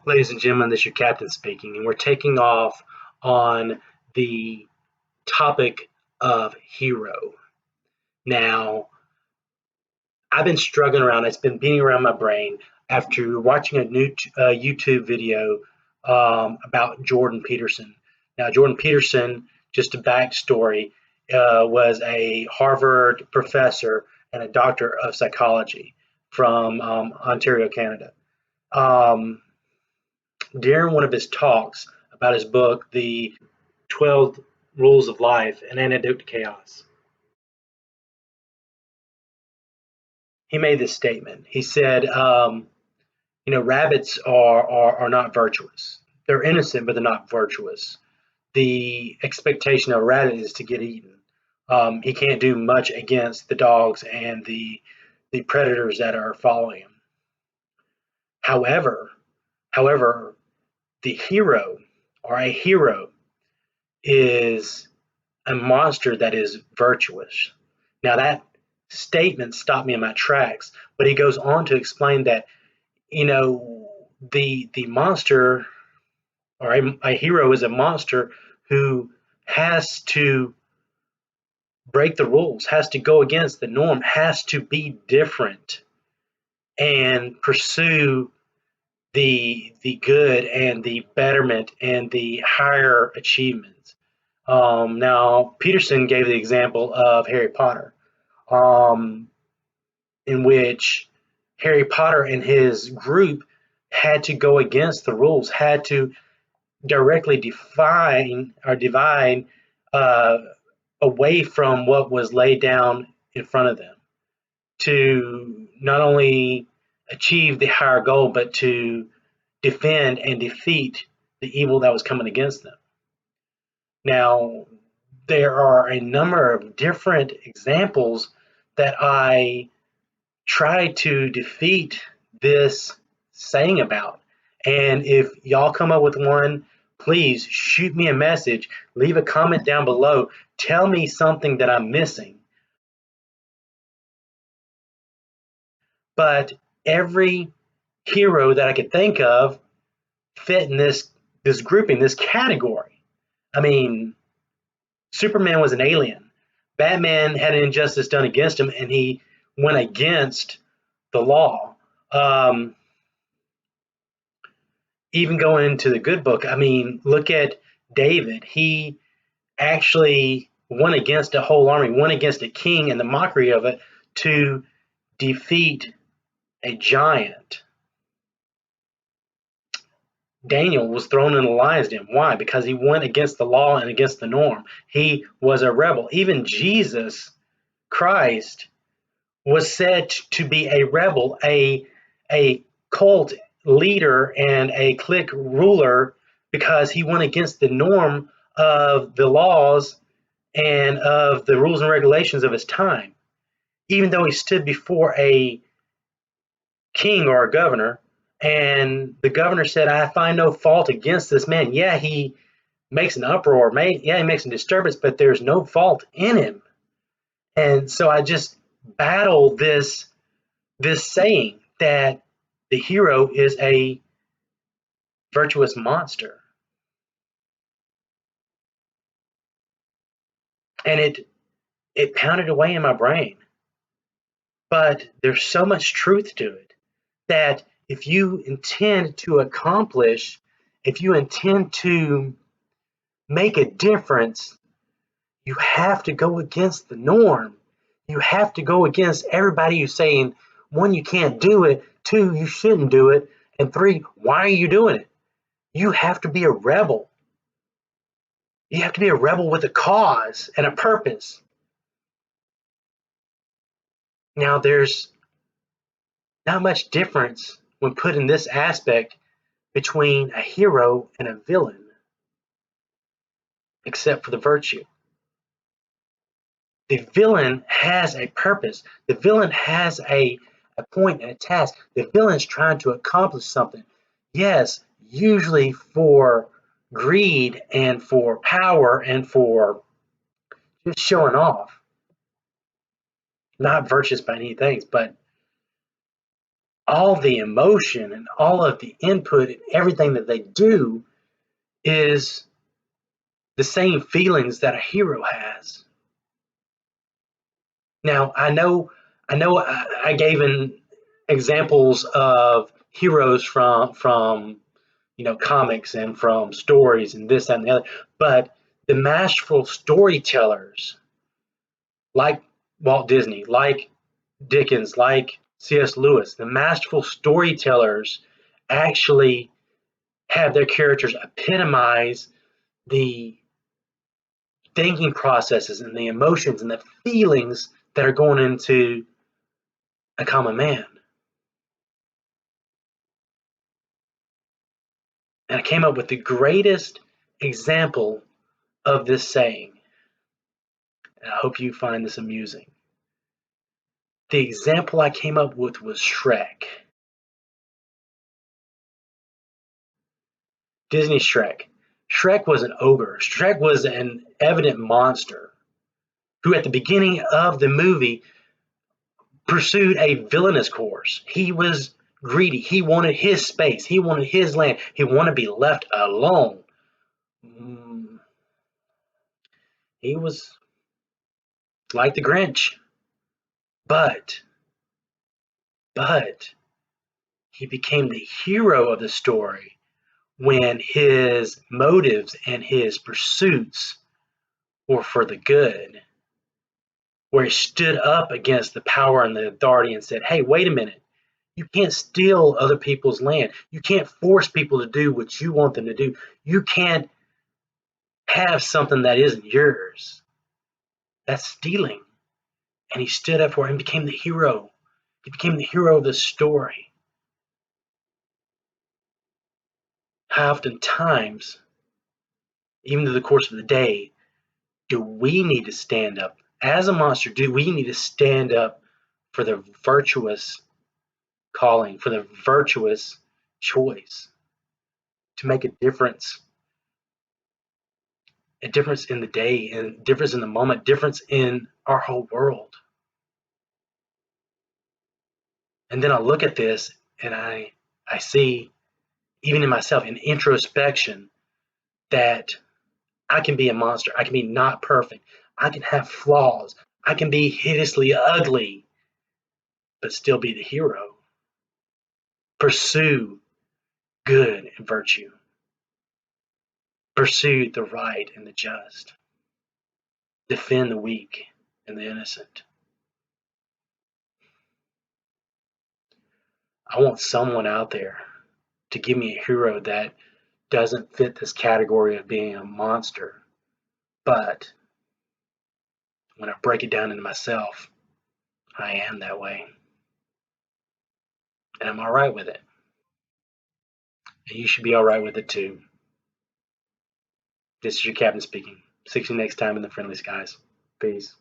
Ladies and gentlemen, this is your captain speaking, and we're taking off on the topic of hero. Now, I've been struggling around, it's been beating around my brain after watching a new YouTube video about Jordan Peterson. Now, Jordan Peterson, just a backstory, was a Harvard professor and a doctor of psychology from Ontario, Canada. During one of his talks about his book, The 12 Rules of Life, An Antidote to Chaos, he made this statement. He said, rabbits are not virtuous. They're innocent, but they're not virtuous. The expectation of a rabbit is to get eaten. He can't do much against the dogs and the predators that are following him. However, the hero or a hero is a monster that is virtuous. Now that statement stopped me in my tracks, but he goes on to explain that, the monster or a hero is a monster who has to break the rules, has to go against the norm, has to be different and pursue the good and the betterment and the higher achievements. Now, Peterson gave the example of Harry Potter, in which Harry Potter and his group had to go against the rules, had to directly define or divide away from what was laid down in front of them to not only achieve the higher goal, but to defend and defeat the evil that was coming against them. Now, there are a number of different examples that I try to defeat this saying about. And if y'all come up with one, please shoot me a message, leave a comment down below, tell me something that I'm missing. But every hero that I could think of fit in this grouping, this category. I mean, Superman was an alien. Batman had an injustice done against him, and he went against the law. Even going into the good book, I mean, look at David. He actually went against a whole army, went against a king and the mockery of it to defeat a giant. Daniel was thrown in the lion's den. Why? Because he went against the law and against the norm. He was a rebel. Even Jesus Christ was said to be a rebel, a cult leader and a clique ruler, because he went against the norm of the laws and of the rules and regulations of his time. Even though he stood before a king or a governor, and the governor said, I find no fault against this man. Yeah, he makes an uproar. Yeah, he makes a disturbance, but there's no fault in him. And so I just battle this saying that the hero is a virtuous monster. And it pounded away in my brain. But there's so much truth to it that if you intend to accomplish, if you intend to make a difference, you have to go against the norm. You have to go against everybody who's saying, one, you can't do it, two, you shouldn't do it, and three, why are you doing it? You have to be a rebel. You have to be a rebel with a cause and a purpose. Now, there's not much difference when put in this aspect between a hero and a villain, except for the virtue. The villain has a purpose. The villain has a point and a task. The villain's trying to accomplish something. Yes, usually for greed and for power and for just showing off. Not virtuous by any things, but all the emotion and all of the input and everything that they do is the same feelings that a hero has. Now, I gave in examples of heroes from comics and from stories and this that, and the other, but the masterful storytellers like Walt Disney, like Dickens, like C.S. Lewis, the masterful storytellers actually have their characters epitomize the thinking processes and the emotions and the feelings that are going into a common man. And I came up with the greatest example of this saying. And I hope you find this amusing. The example I came up with was Shrek. Disney Shrek. Shrek was an ogre. Shrek was an evident monster who, at the beginning of the movie, pursued a villainous course. He was greedy. He wanted his space. He wanted his land. He wanted to be left alone. He was like the Grinch, but but he became the hero of the story when his motives and his pursuits were for the good, where he stood up against the power and the authority and said, hey, wait a minute. You can't steal other people's land. You can't force people to do what you want them to do. You can't have something that isn't yours. That's stealing. And he stood up for it and became the hero. He became the hero of the story. How oftentimes, even through the course of the day, do we need to stand up? As a monster, do we need to stand up for the virtuous calling, for the virtuous choice to make a difference in the day, and difference in the moment, difference in our whole world? And then I look at this and I see, even in myself, in introspection, that I can be a monster. I can be not perfect. I can have flaws. I can be hideously ugly, but still be the hero. Pursue good and virtue. Pursue the right and the just. Defend the weak and the innocent. I want someone out there to give me a hero that doesn't fit this category of being a monster, but when I break it down into myself, I am that way. And I'm all right with it. And you should be all right with it too. This is your captain speaking. See you next time in the friendly skies. Peace.